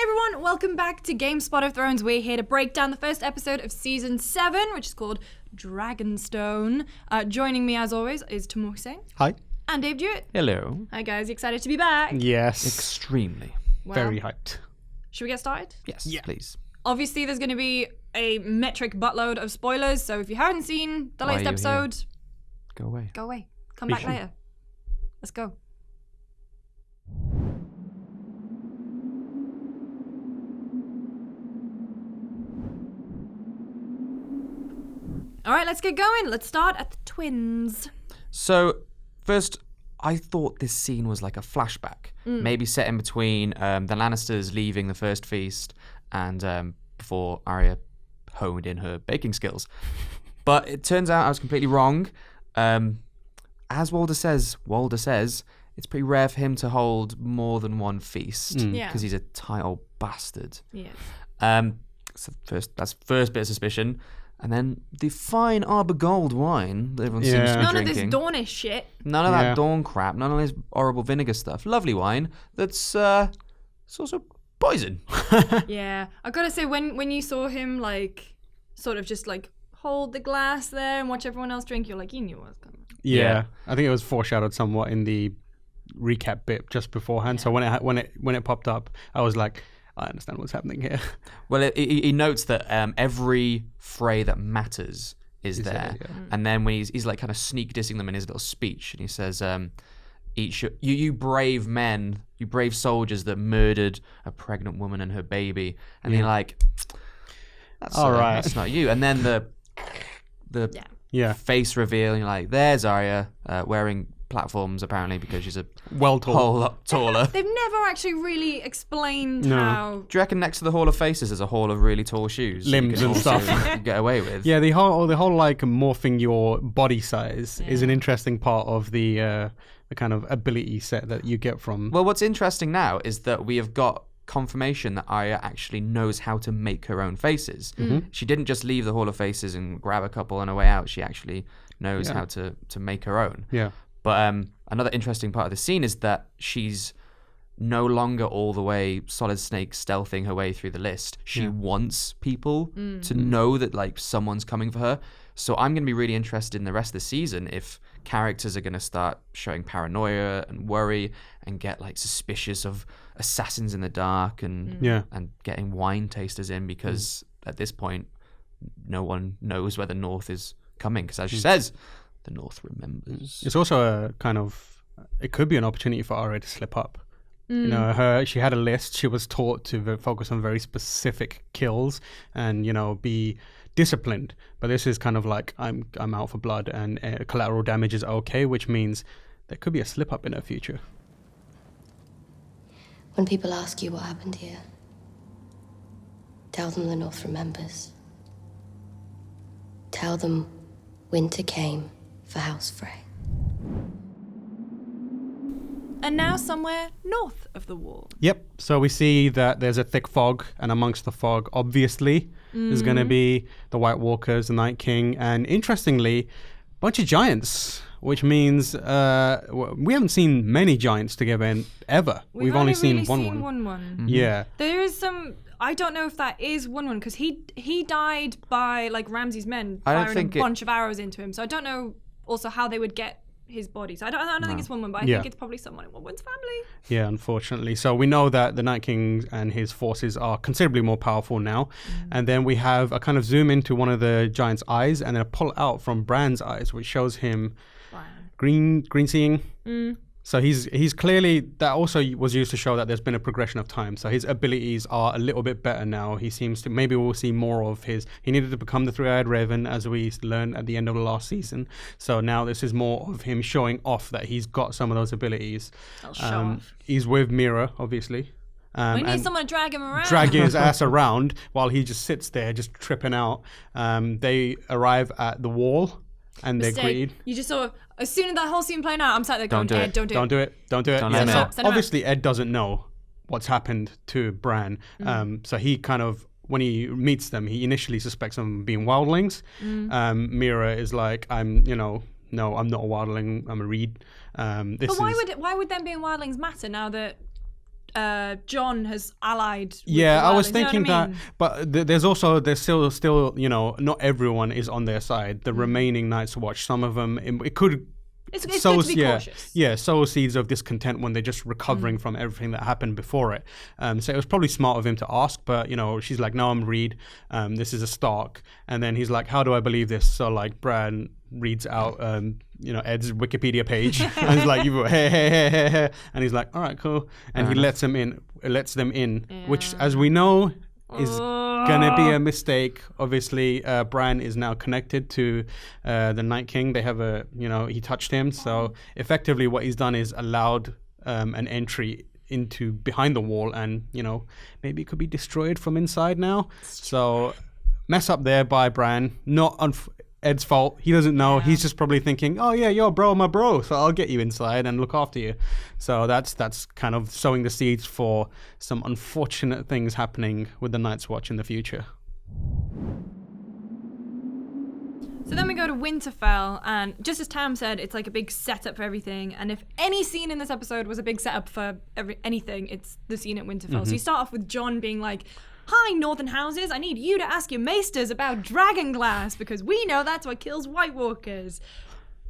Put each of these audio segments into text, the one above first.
Hey everyone, welcome back to GameSpot of Thrones. We're here to break down the first episode of Season 7, which is called Dragonstone. Joining me as always is Tamoor. Hi. And Dave Jewett. Hello. Hi guys, you excited to be back? Yes. Extremely. Well, Very hyped. should we get started? Yes, please. Obviously there's going to be a metric buttload of spoilers, so if you haven't seen the Why latest are you episode, Go away. go away. Come Be back sure. later. Let's go. All right, let's get going. Let's start at the twins. So, first, I thought this scene was like a flashback. Maybe set in between the Lannisters leaving the first feast and before Arya honed in her baking skills. But it turns out I was completely wrong. As Walder says, it's pretty rare for him to hold more than one feast Yeah. because he's a tight old bastard. Yes. So that's first bit of suspicion. And then the fine Arbor Gold wine that everyone seems to be None of drinking. this Dornish shit. None of Yeah. that Dawn crap. None of this horrible vinegar stuff. Lovely wine that's it's also poison. Yeah. I gotta say, when you saw him, like, sort of just, like, hold the glass there and watch everyone else drink, you're like, you knew what was coming. Yeah. I think it was foreshadowed somewhat in the recap bit just beforehand. So when it popped up, I was like, I understand what's happening here. Well, he notes that every fray that matters is there. And then when he's like kind of sneak dissing them in his little speech, and he says, you brave men, you brave soldiers that murdered a pregnant woman and her baby. And you're like, that's All right. that's not you. And then the Yeah. face reveal, and you're like, there's Arya wearing platforms apparently because she's a Well told. whole lot taller. They've never actually really explained No. how... Do you reckon next to the Hall of Faces there's a hall of really tall shoes that Limbs you can and also stuff. get away with? Yeah, the whole like morphing your body size is an interesting part of the kind of ability set that you get from. Well, what's interesting now is that we have got confirmation that Arya actually knows how to make her own faces. She didn't just leave the Hall of Faces and grab a couple on her way out. She actually knows how to make her own. Yeah. But another interesting part of the scene is that she's no longer all the way Solid Snake stealthing her way through the list. She wants people to know that like someone's coming for her. So I'm going to be really interested in the rest of the season if characters are going to start showing paranoia and worry and get like suspicious of assassins in the dark and getting wine tasters in because at this point no one knows where the North is coming because as she says, the North remembers. It's also a kind of, it could be an opportunity for Arya to slip up. You know, she had a list. She was taught to focus on very specific kills and, you know, be disciplined. But this is kind of like, I'm out for blood and collateral damage is okay, which means there could be a slip up in her future. When people ask you what happened here, tell them the North remembers. Tell them winter came for House Frey. And now somewhere north of the wall. Yep. So we see that there's a thick fog, and amongst the fog, obviously, is going to be the White Walkers, the Night King, and interestingly, a bunch of giants, which means we haven't seen many giants together ever. We've only seen really one. seen one. Yeah. There is some... I don't know if that is one because he died by like Ramsay's men I don't firing a think bunch of arrows into him. So I don't know also how they would get his body. So I don't think it's one, but I think it's probably someone in one's family. Yeah, unfortunately. So we know that the Night King and his forces are considerably more powerful now. And then we have a kind of zoom into one of the giant's eyes and then a pull out from Bran's eyes, which shows him green seeing. So he's clearly, that also was used to show that there's been a progression of time. So his abilities are a little bit better now. He seems to, maybe we'll see more of his, he needed to become the Three-Eyed Raven as we learned at the end of the last season. So now this is more of him showing off that he's got some of those abilities. I'll show off. He's with Mira, obviously. We need and someone to drag him around. dragging his ass around while he just sits there just tripping out. They arrive at the wall. And they agreed. You just saw, as soon as that whole scene playing out, I'm sat there going, Don't do Ed, it. don't do it. Don't do it. Don't do it. Don't Yeah, let him so out. Send him out. obviously, Ed doesn't know what's happened to Bran. So he kind of, when he meets them, he initially suspects them being wildlings. Mira is like, no, I'm not a wildling. I'm a reed. But why would them being wildlings matter now that Jon has allied. With Yeah, I was Lyanna, you know thinking what I that, mean? but there's still, not everyone is on their side. The remaining Night's Watch, some of them, it could. It's good to be cautious. Yeah, sow seeds of discontent when they're just recovering from everything that happened before it. So it was probably smart of him to ask, but she's like, "No, I'm Reed. This is a Stark," and then he's like, "How do I believe this?" So like, Bran reads out, Ed's Wikipedia page, and he's like, hey, and he's like, "All right, cool," and he lets them in, which, as we know, is gonna be a mistake. Obviously, Bran is now connected to the Night King. They have he touched him, so effectively what he's done is allowed an entry into behind the wall, and maybe it could be destroyed from inside now. So mess up there by Bran, not Ed's fault. He doesn't know. Yeah. He's just probably thinking, "Oh yeah, you're my bro, so I'll get you inside and look after you." So that's kind of sowing the seeds for some unfortunate things happening with the Night's Watch in the future. So then we go to Winterfell, and just as Tam said, it's like a big setup for everything. And if any scene in this episode was a big setup for anything, it's the scene at Winterfell. So you start off with Jon being like, "Hi, Northern Houses, I need you to ask your maesters about dragonglass, because we know that's what kills White Walkers."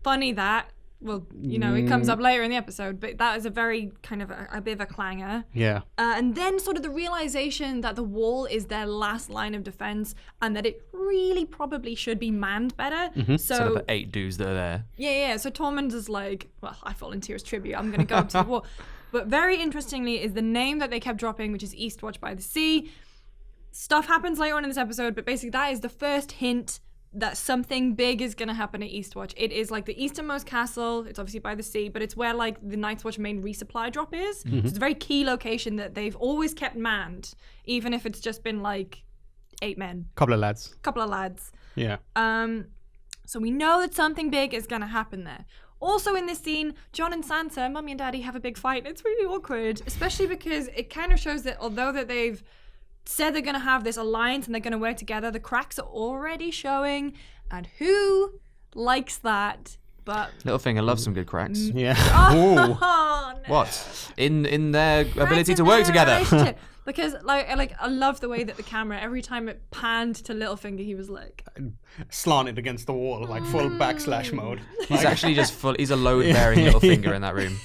Funny that. Well, it comes up later in the episode, but that is a very kind of a bit of a clanger. Yeah. And then sort of the realization that the wall is their last line of defense and that it really probably should be manned better. Instead of the 8 dudes that are there. Yeah. So Tormund is like, "Well, I volunteer as tribute. I'm going to go up to the wall." But very interestingly is the name that they kept dropping, which is Eastwatch by the Sea. Stuff happens later on in this episode, but basically that is the first hint that something big is going to happen at Eastwatch. It is like the easternmost castle. It's obviously by the sea, but it's where like the Night's Watch main resupply drop is. So it's a very key location that they've always kept manned, even if it's just been like 8 men. Couple of lads. Yeah. So we know that something big is going to happen there. Also in this scene, Jon and Sansa, Mummy and Daddy, have a big fight. It's really awkward, especially because it kind of shows that although that they've said they're going to have this alliance and they're going to work together, the cracks are already showing, and who likes that? But Littlefinger loves some good cracks. Yeah. oh, no. What? In their Cracks ability in to work their together. relationship. Because I love the way that the camera, every time it panned to Littlefinger, he was like Slanted against the wall, like full backslash mode. He's actually just full. He's a load-bearing Littlefinger in that room.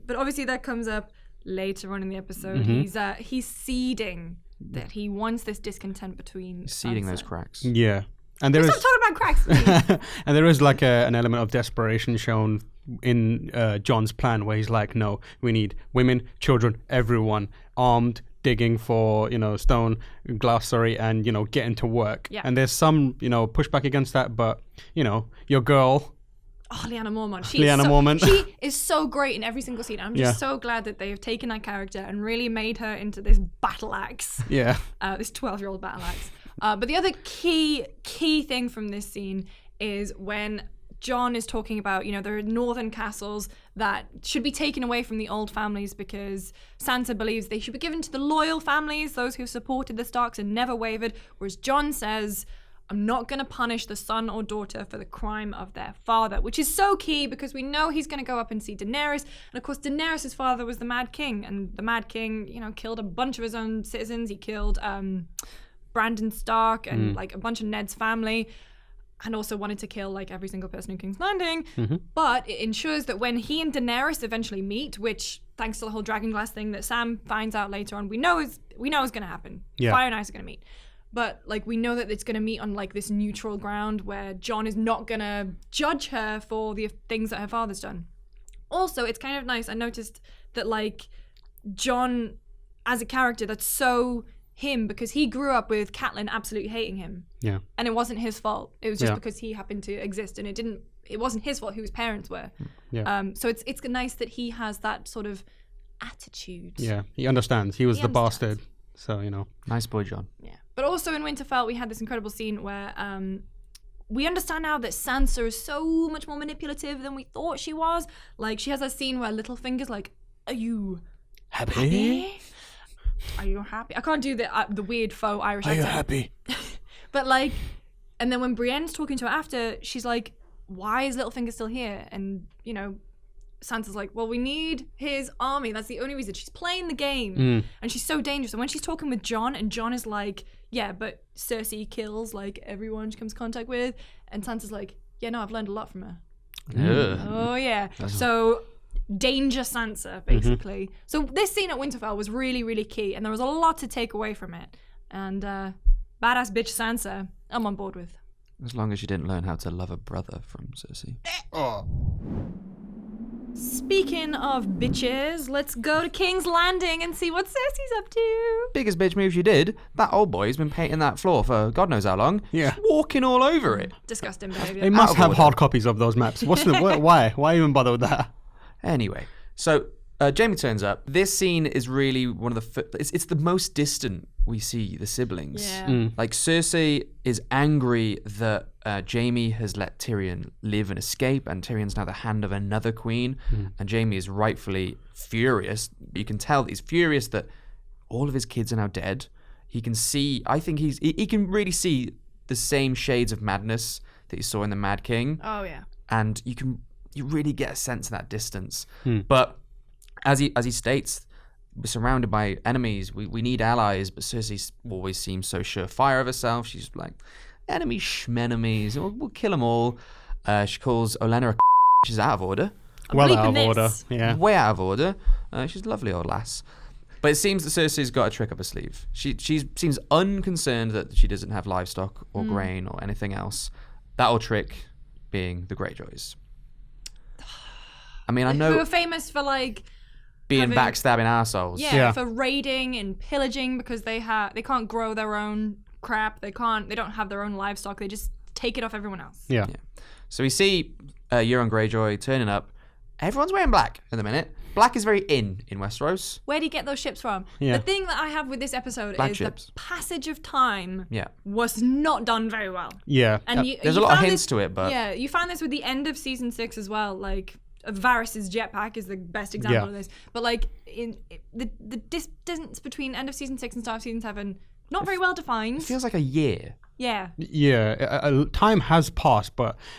But obviously that comes up later on in the episode. He's seeding that he wants this discontent between Seeding Sansa. those cracks. Yeah. And there Stop is talking about cracks, please. and there is like an element of desperation shown in Jon's plan, where he's like, "No, we need women, children, everyone armed, digging for stone, glass, and getting to work." Yeah. And there's some pushback against that, but your girl. Oh, Lyanna Mormont. Mormont. She is so great in every single scene. I'm just so glad that they have taken that character and really made her into this battle axe. Yeah. This 12-year-old battle axe. But the other key thing from this scene is when Jon is talking about, there are northern castles that should be taken away from the old families because Sansa believes they should be given to the loyal families, those who supported the Starks and never wavered, whereas Jon says, "I'm not going to punish the son or daughter for the crime of their father," which is so key because we know he's going to go up and see Daenerys. And of course, Daenerys' father was the Mad King, and the Mad King, killed a bunch of his own citizens. He killed Brandon Stark and like a bunch of Ned's family, and also wanted to kill like every single person in King's Landing. But it ensures that when he and Daenerys eventually meet, which thanks to the whole dragonglass thing that Sam finds out later on, we know is going to happen. Yeah. Fire and Ice are going to meet. But like we know that it's going to meet on like this neutral ground where Jon is not going to judge her for the things that her father's done. Also, it's kind of nice. I noticed that like Jon as a character, that's so him because he grew up with Catelyn absolutely hating him. Yeah. And it wasn't his fault. It was just because he happened to exist, and it wasn't his fault who his parents were. Yeah. So it's nice that he has that sort of attitude. Yeah. He understands. He was He the understands. bastard. So, Nice boy, Jon. Yeah. But also in Winterfell, we had this incredible scene where we understand now that Sansa is so much more manipulative than we thought she was. Like, she has that scene where Littlefinger's like, "Are you happy? Are you happy?" I can't do the weird faux Irish accent. happy? But like, and then when Brienne's talking to her after, she's like, "Why is Littlefinger still here?" And Sansa's like, well, we need his army. That's the only reason. She's playing the game. And she's so dangerous. And when she's talking with Jon, and Jon is like, yeah, but Cersei kills like everyone she comes in contact with. And Sansa's like, yeah, no, I've learned a lot from her. Oh, yeah. So danger Sansa, basically. So this scene at Winterfell was really, really key. And there was a lot to take away from it. And badass bitch Sansa, I'm on board with. As long as you didn't learn how to love a brother from Cersei. Speaking of bitches, let's go to King's Landing and see what Cersei's up to. Biggest bitch move she did. That old boy's been painting that floor for God knows how long. Yeah. Just walking all over it. Disgusting behavior. They must have hard copies of those maps. What's the why? Why even bother with that? Anyway, so Jaime turns up. This scene is really one of the... It's the most distant we see the siblings. Yeah. Like, Cersei is angry that Jaime has let Tyrion live and escape, and Tyrion's now the hand of another queen, and Jaime is rightfully furious. You can tell that he's furious that all of his kids are now dead. He can see... I think he can really see the same shades of madness that you saw in the Mad King. Oh, yeah. And you really get a sense of that distance. But as he states, we're surrounded by enemies. We need allies, but Cersei always seems so surefire of herself. She's like, enemies, schmenemies, we'll kill them all. She calls Olenna she's out of order. Well out of order, yeah. Way out of order. She's a lovely old lass. But it seems that Cersei's got a trick up her sleeve. She seems unconcerned that she doesn't have livestock or grain or anything else. That old trick being the Greyjoys. I mean, I know... Who are famous for, like... being backstabbing assholes. Yeah, for raiding and pillaging because they can't grow their own crap. They don't have their own livestock. They just take it off everyone else. Yeah. So we see Euron Greyjoy turning up. Everyone's wearing black at the minute. Black is very in Westeros. Where do you get those ships from? Yeah. The thing that I have with this episode Black is ships. the passage of time Yeah. was not done very well. Yeah. And There's a lot of hints to it, but... Yeah, you found this with the end of season 6 as well. Like, Varys' jetpack is the best example of this. But, like, the distance between end of season 6 and start of season 7, not very well defined. It feels like a year. Yeah. Yeah, time has passed,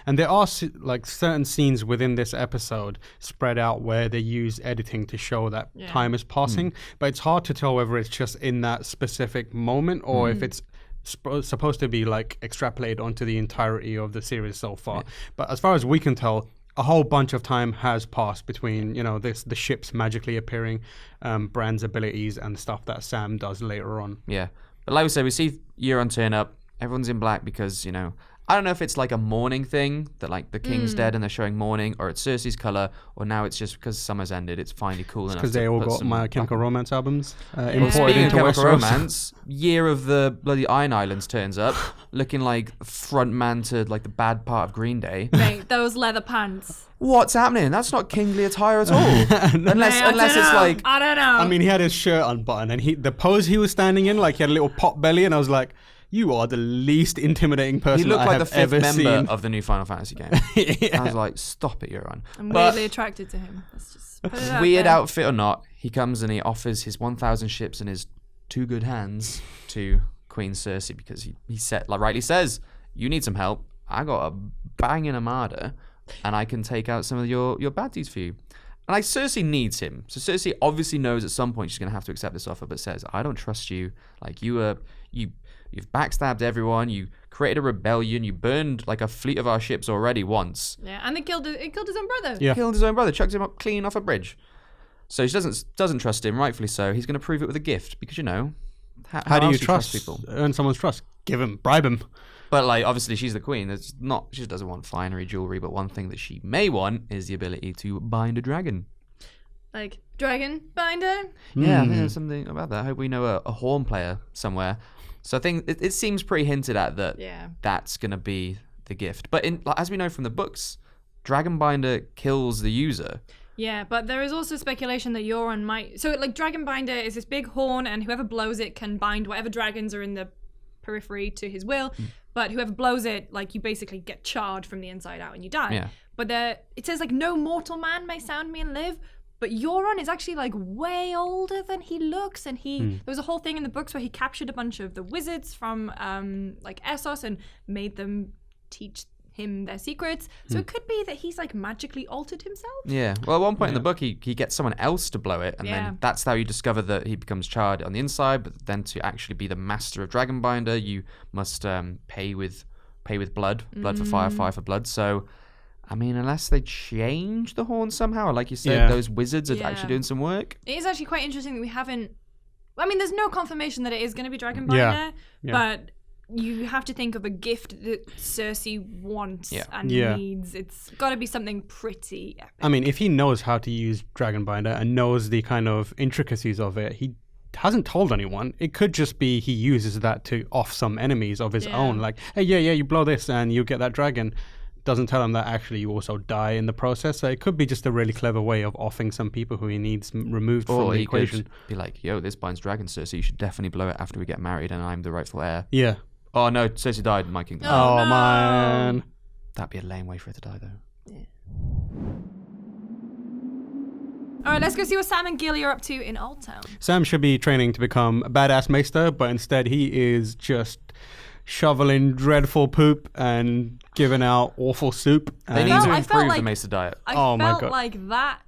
and there are like certain scenes within this episode spread out where they use editing to show that time is passing, but it's hard to tell whether it's just in that specific moment or if it's supposed to be like extrapolated onto the entirety of the series so far. Yeah. But as far as we can tell, a whole bunch of time has passed between, the ships magically appearing, Bran's abilities, and stuff that Sam does later on. Yeah. But like we said, we see Euron turn up. Everyone's in black because, I don't know if it's like a mourning thing, that like the king's dead and they're showing mourning, or it's Cersei's colour, or now it's just because summer's ended, it's finally cool enough. Because they all got My Chemical Romance albums imported Speaking into of Chemical Westeros. Romance, Year of the bloody Iron Islands turns up, looking like front man to like the bad part of Green Day. Mate, those leather pants. What's happening? That's not kingly attire at all. unless it's like... I don't know. I mean, he had his shirt unbuttoned, and the pose he was standing in, like he had a little pot belly, and I was like, you are the least intimidating person He looked I like have the fifth ever member seen. of the new Final Fantasy game. I was like, stop it, Euron. I'm weirdly attracted to him. Let's just put it out Weird there. outfit or not, he comes and he offers his 1,000 ships and his 2 good hands to Queen Cersei because he said, like rightly says, you need some help. I got a banging armada and I can take out some of your baddies for you. And like Cersei needs him. So Cersei obviously knows at some point she's going to have to accept this offer, but says, I don't trust you. Like you've backstabbed everyone. You created a rebellion. You burned like a fleet of our ships already once. Yeah, and it killed his own brother. Yeah. Killed his own brother, chucked him up clean off a bridge. So she doesn't trust him, rightfully so. He's going to prove it with a gift because how do you else trust people? Earn someone's trust? Bribe him. But like obviously she's the queen. She just doesn't want finery jewelry. But one thing that she may want is the ability to bind a dragon. Like dragon binder. Yeah, I think there's something about that. I hope we know a horn player somewhere. So I think it seems pretty hinted at that that's going to be the gift. But as we know from the books, Dragonbinder kills the user. Yeah, but there is also speculation that Euron might... So, like, Dragonbinder is this big horn, and whoever blows it can bind whatever dragons are in the periphery to his will. But whoever blows it, like, you basically get charred from the inside out and you die. Yeah. But it says, like, no mortal man may sound me and live. But Euron is actually, like, way older than he looks. And there was a whole thing in the books where he captured a bunch of the wizards from, like, Essos and made them teach him their secrets. So it could be that he's like magically altered himself. Yeah. Well, at one point in the book, he gets someone else to blow it, and Yeah. then that's how you discover that he becomes charred on the inside. But then to actually be the master of Dragonbinder, you must pay with blood for fire for blood. So, I mean, unless they change the horn somehow, like you said, those wizards are actually doing some work. It is actually quite interesting that we haven't. I mean, there's no confirmation that it is going to be Dragonbinder, but you have to think of a gift that Cersei wants and needs. It's got to be something pretty epic. I mean, if he knows how to use Dragonbinder and knows the kind of intricacies of it, he hasn't told anyone. It could just be he uses that to off some enemies of his own. Like, hey, you blow this and you get that dragon. Doesn't tell him that actually you also die in the process. So it could be just a really clever way of offing some people who he needs removed from the equation. Could be like, yo, this binds dragons, Cersei. You should definitely blow it after we get married and I'm the rightful heir. Yeah. Oh, no, Cersei died in my kingdom. Oh, man. That'd be a lame way for her to die, though. Yeah. All right, let's go see what Sam and Gilly are up to in Old Town. Sam should be training to become a badass maester, but instead he is just shoveling dreadful poop and giving out awful soup. They need to improve the maester diet. I felt like that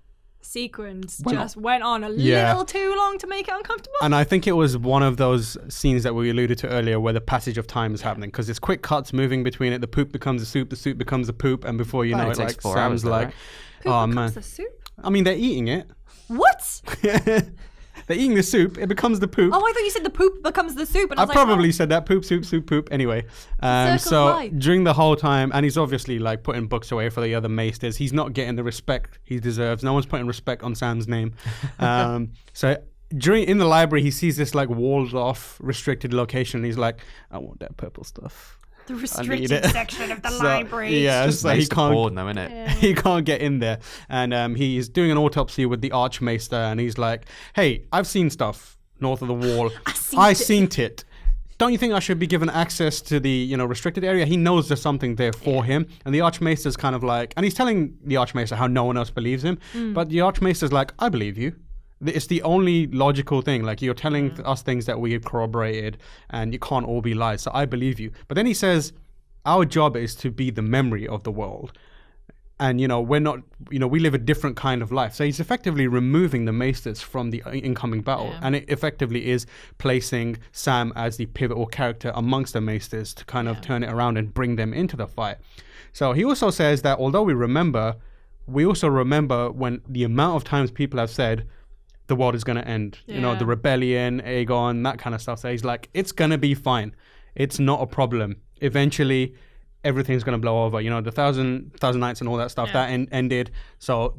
sequence went on a little too long to make it uncomfortable. And I think it was one of those scenes that we alluded to earlier where the passage of time is happening, because it's quick cuts moving between it. The poop becomes a soup, the soup becomes a poop, and before you know it, like Sam's like, oh man, the soup? I mean, they're eating it. What? They're eating the soup. It becomes the poop. Oh, I thought you said the poop becomes the soup. And I was probably said that. Poop, soup, soup, poop. Anyway, so during the whole time, and he's obviously like putting books away for the other maesters. He's not getting the respect he deserves. No one's putting respect on Sam's name. So in the library, he sees this like walled off, restricted location. And he's like, I want that purple stuff. The restricted section of the library. Yeah, it's so he can't. Board now, isn't it? Yeah. He can't get in there, and he's doing an autopsy with the Archmaester, and he's like, "Hey, I've seen stuff north of the wall. I seen it. Don't you think I should be given access to the restricted area?" He knows there's something there for him, and the Archmaester's kind of like, and he's telling the Archmaester how no one else believes him, but the Archmaester's like, "I believe you. It's the only logical thing. Like, you're telling us things that we have corroborated, and you can't all be lies. So I believe you." But then he says, "Our job is to be the memory of the world, and we're not. We live a different kind of life." So he's effectively removing the Maesters from the incoming battle, and it effectively is placing Sam as the pivotal character amongst the Maesters to kind of turn it around and bring them into the fight. So he also says that although we also remember when the amount of times people have said the world is going to end, the rebellion, Aegon, that kind of stuff. So he's like, it's going to be fine. It's not a problem. Eventually, everything's going to blow over. The thousand nights and all that stuff, that ended. So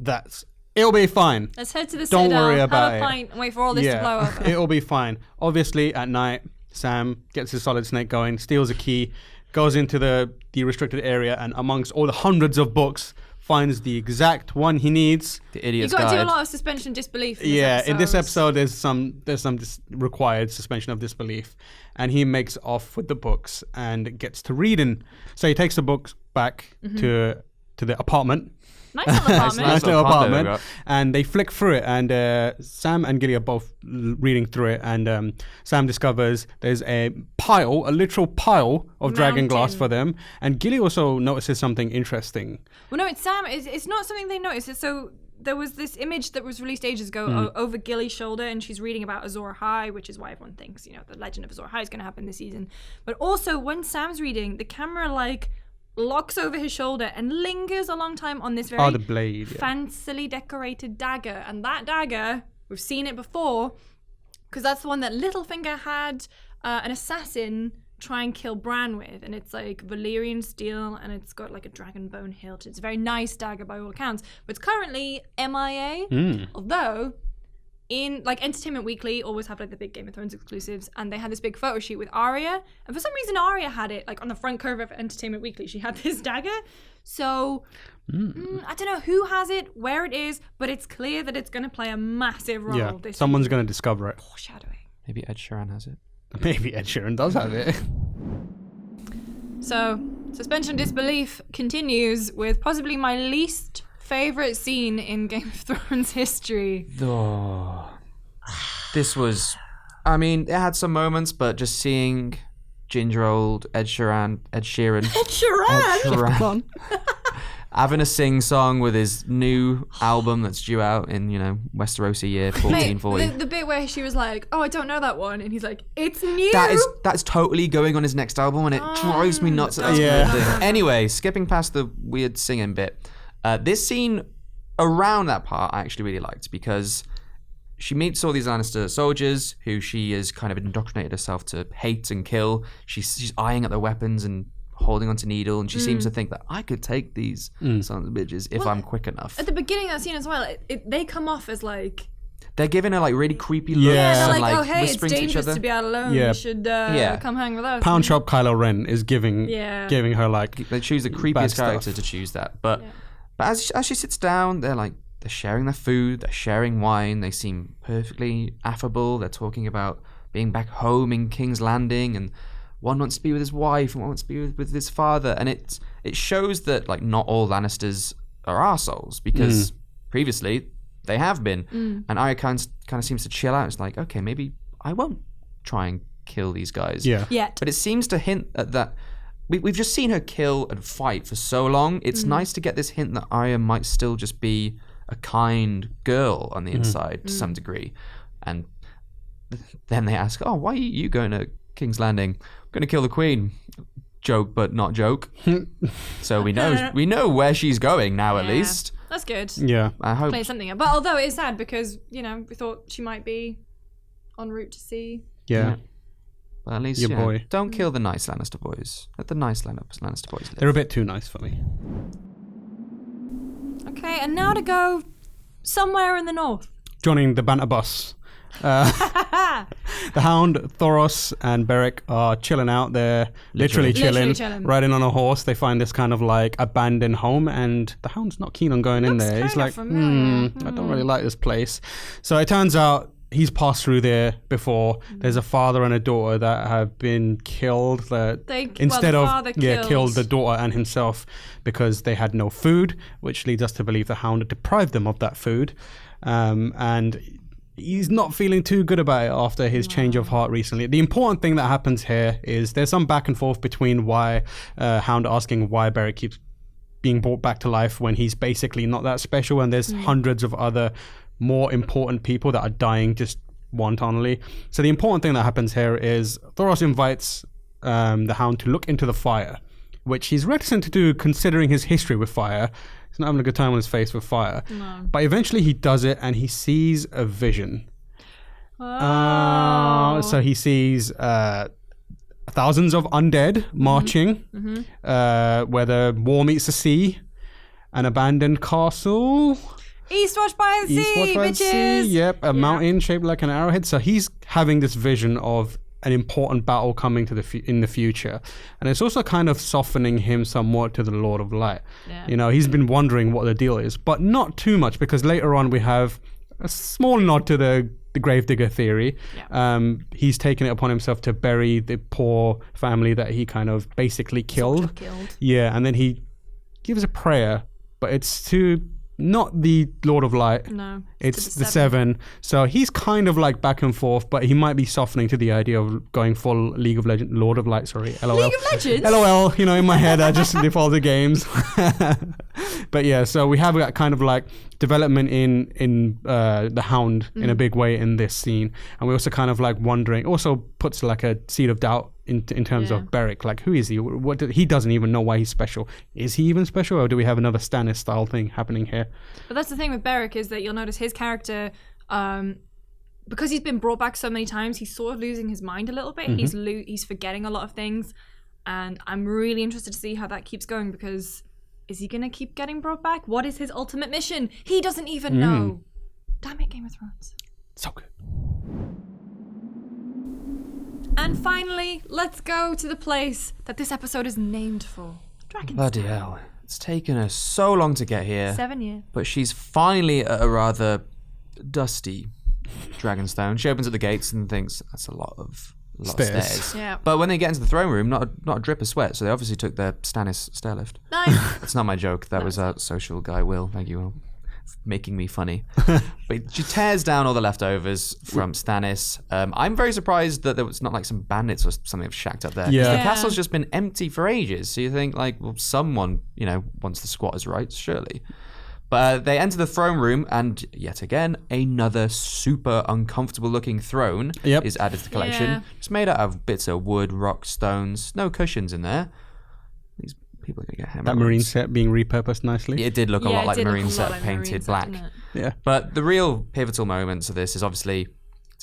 it'll be fine. Let's head to the Don't Citadel, worry about have a pint, and wait for all this to blow over. It'll be fine. Obviously, at night, Sam gets his solid snake going, steals a key, goes into the restricted area, and amongst all the hundreds of books, finds the exact one he needs. The idiot's guide. You got to guide. do a lot of suspension of disbelief. In this episode, there's some required suspension of disbelief, and he makes off with the books and gets to reading. So he takes the books back to the apartment. Nice little apartment. Nice little apartment. And they flick through it, and Sam and Gilly are both reading through it, and Sam discovers there's a literal pile of dragon glass for them, and Gilly also notices something interesting. Well, no, it's Sam. It's not something they noticed. So there was this image that was released ages ago over Gilly's shoulder, and she's reading about Azor Ahai, which is why everyone thinks, the legend of Azor Ahai is going to happen this season. But also, when Sam's reading, the camera, locks over his shoulder and lingers a long time on this very the blade, fancily decorated dagger. And that dagger, we've seen it before, because that's the one that Littlefinger had an assassin try and kill Bran with. And it's like Valyrian steel, and it's got like a dragon bone hilt. It's a very nice dagger by all accounts, but it's currently MIA. Although in Entertainment Weekly always have the big Game of Thrones exclusives, and they had this big photo shoot with Arya, and for some reason Arya had it on the front cover of Entertainment Weekly. She had this dagger, so I don't know who has it, where it is, but it's clear that it's going to play a massive role. This someone's going to discover it. Foreshadowing. Maybe Ed Sheeran has it. Maybe Ed Sheeran does have it. So suspension disbelief continues with possibly my least favorite scene in Game of Thrones history. This was, it had some moments, but just seeing ginger old Ed Sheeran. Ed Sheeran. Having a sing-song with his new album that's due out in, Westerosi year 1440. The bit where she was like, "Oh, I don't know that one," and he's like, "It's new." That's totally going on his next album, and it drives me nuts. Anyway, skipping past the weird singing bit, this scene around that part I actually really liked, because she meets all these Lannister soldiers who she has kind of indoctrinated herself to hate and kill. She's eyeing at their weapons and holding onto needle, and she seems to think that I could take these sons of bitches if I'm quick enough. At the beginning of that scene as well, they come off as like, they're giving her like really creepy looks. they're and, like, "Oh, hey, it's whispering to each dangerous other. to be out alone. You should come hang with us." Pound Shop Kylo Ren is giving her like, They choose the creepiest character to choose that. But as she sits down, they're sharing their food, they're sharing wine, they seem perfectly affable. They're talking about being back home in King's Landing, and one wants to be with his wife and one wants to be with his father. And it shows that like not all Lannisters are arseholes, because previously they have been. And Arya kind of seems to chill out. It's like, okay, maybe I won't try and kill these guys. Yet. But it seems to hint at that. We've just seen her kill and fight for so long. It's nice to get this hint that Arya might still just be a kind girl on the inside to some degree. And then they ask, "Oh, why are you going to King's Landing?" "I'm going to kill the Queen." Joke, but not joke. So we know where she's going now, at least. That's good. Yeah. I hope. Play something. But although it is sad, because we thought she might be en route to sea. Yeah. But at least Your boy. Don't kill the nice Lannister boys. Let the nice Lannister boys live. They're a bit too nice for me. Okay, and now to go somewhere in the north. Joining the banter bus. The Hound, Thoros, and Beric are chilling out there, literally chilling, riding on a horse. They find this kind of like abandoned home, and the Hound's not keen on going in there. He's like, I don't really like this place. So it turns out he's passed through there before. There's a father and a daughter that have been killed. Killed the daughter and himself because they had no food, which leads us to believe the Hound deprived them of that food. And he's not feeling too good about it after his change of heart recently. The important thing that happens here is there's some back and forth between Hound asking why Beric keeps being brought back to life when he's basically not that special, and there's hundreds of other more important people that are dying just wantonly. So the important thing that happens here is Thoros invites the Hound to look into the fire, which he's reticent to do considering his history with fire. He's not having a good time on his face with fire. No. But eventually he does it, and he sees a vision. So he sees thousands of undead marching, where the war meets the sea, an abandoned castle. Eastwatch by the sea, bitches! Yep, a mountain shaped like an arrowhead. So he's having this vision of an important battle coming to in the future, and it's also kind of softening him somewhat to the Lord of Light. He's been wondering what the deal is, but not too much, because later on we have a small nod to the gravedigger theory. He's taken it upon himself to bury the poor family that he kind of basically killed. And then he gives a prayer, but it's to not the Lord of Light. No. It's the Seven. So he's kind of like back and forth, but he might be softening to the idea of going full League of Legends, Lord of Light, sorry. LOL. League of Legends? LOL, in my head, I just default the games. But yeah, so we have that kind of like development in the Hound in a big way in this scene. And we also kind of like wondering, also puts like a seed of doubt in terms of Beric. Like, who is he? He doesn't even know why he's special. Is he even special, or do we have another Stannis style thing happening here? But that's the thing with Beric, is that you'll notice his character, because he's been brought back so many times, he's sort of losing his mind a little bit. He's forgetting a lot of things, and I'm really interested to see how that keeps going, because is he going to keep getting brought back? What is his ultimate mission? He doesn't even know. Damn it, Game of Thrones. So good. And finally, let's go to the place that this episode is named for. Dragonstone. Bloody hell. It's taken her so long to get here. 7 years. But she's finally at a rather dusty Dragonstone. She opens up the gates and thinks, that's a lot of stairs. Yeah. But when they get into the throne room, not a drip of sweat. So they obviously took their Stannis stairlift. Nice. That's not my joke. That was our social guy, Will. Thank you, Will. making me funny. But she tears down all the leftovers from Stannis. I'm very surprised that there was not like some bandits or something shacked up there. 'Cause Yeah. the castle's just been empty for ages. So you think like, well, someone, wants the squatters' rights, surely. But they enter the throne room, and yet again, another super uncomfortable looking throne is added to the collection. Yeah. It's made out of bits of wood, rock, stones, no cushions in there. These people are going to get hammered. That marine set being repurposed nicely. It did look a Yeah, lot it like the did look marine a lot set like the painted marine set, black. didn't it? Yeah. But the real pivotal moments of this is obviously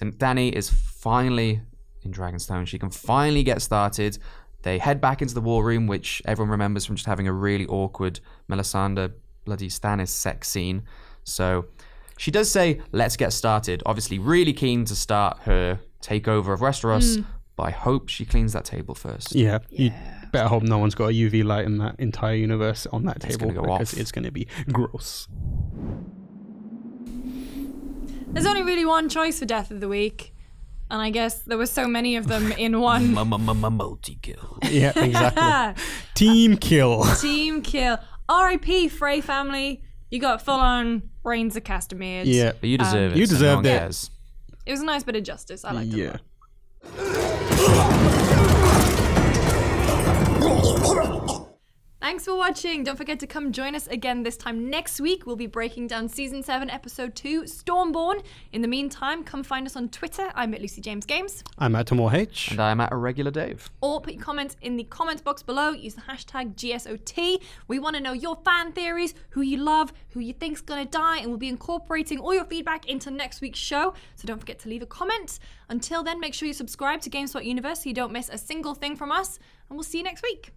Dany is finally in Dragonstone. She can finally get started. They head back into the war room, which everyone remembers from just having a really awkward Melisandre bloody Stannis sex scene. So she does say, let's get started. Obviously really keen to start her takeover of Westeros, but I hope she cleans that table first. Yeah. You better hope no one's got a UV light in that entire universe on that table, gonna go because off. it's going to be gross. There's only really one choice for Death of the Week. And I guess there were so many of them in one. Multi-kill. Yeah, exactly. Team kill. Team kill. R.I.P. Frey family. You got full-on Reigns of Castamere. Yeah. But you deserve it. You so no deserved one it. cares. It was a nice bit of justice. I liked it. Yeah. Thanks for watching. Don't forget to come join us again this time next week. We'll be breaking down Season 7, Episode 2, Stormborn. In the meantime, come find us on Twitter. I'm at Lucy James Games. I'm at Tamoor H. And I'm at a regular Dave. Or put your comments in the comments box below. Use the hashtag GSOT. We want to know your fan theories, who you love, who you think's going to die, and we'll be incorporating all your feedback into next week's show. So don't forget to leave a comment. Until then, make sure you subscribe to GameSpot Universe so you don't miss a single thing from us. And we'll see you next week.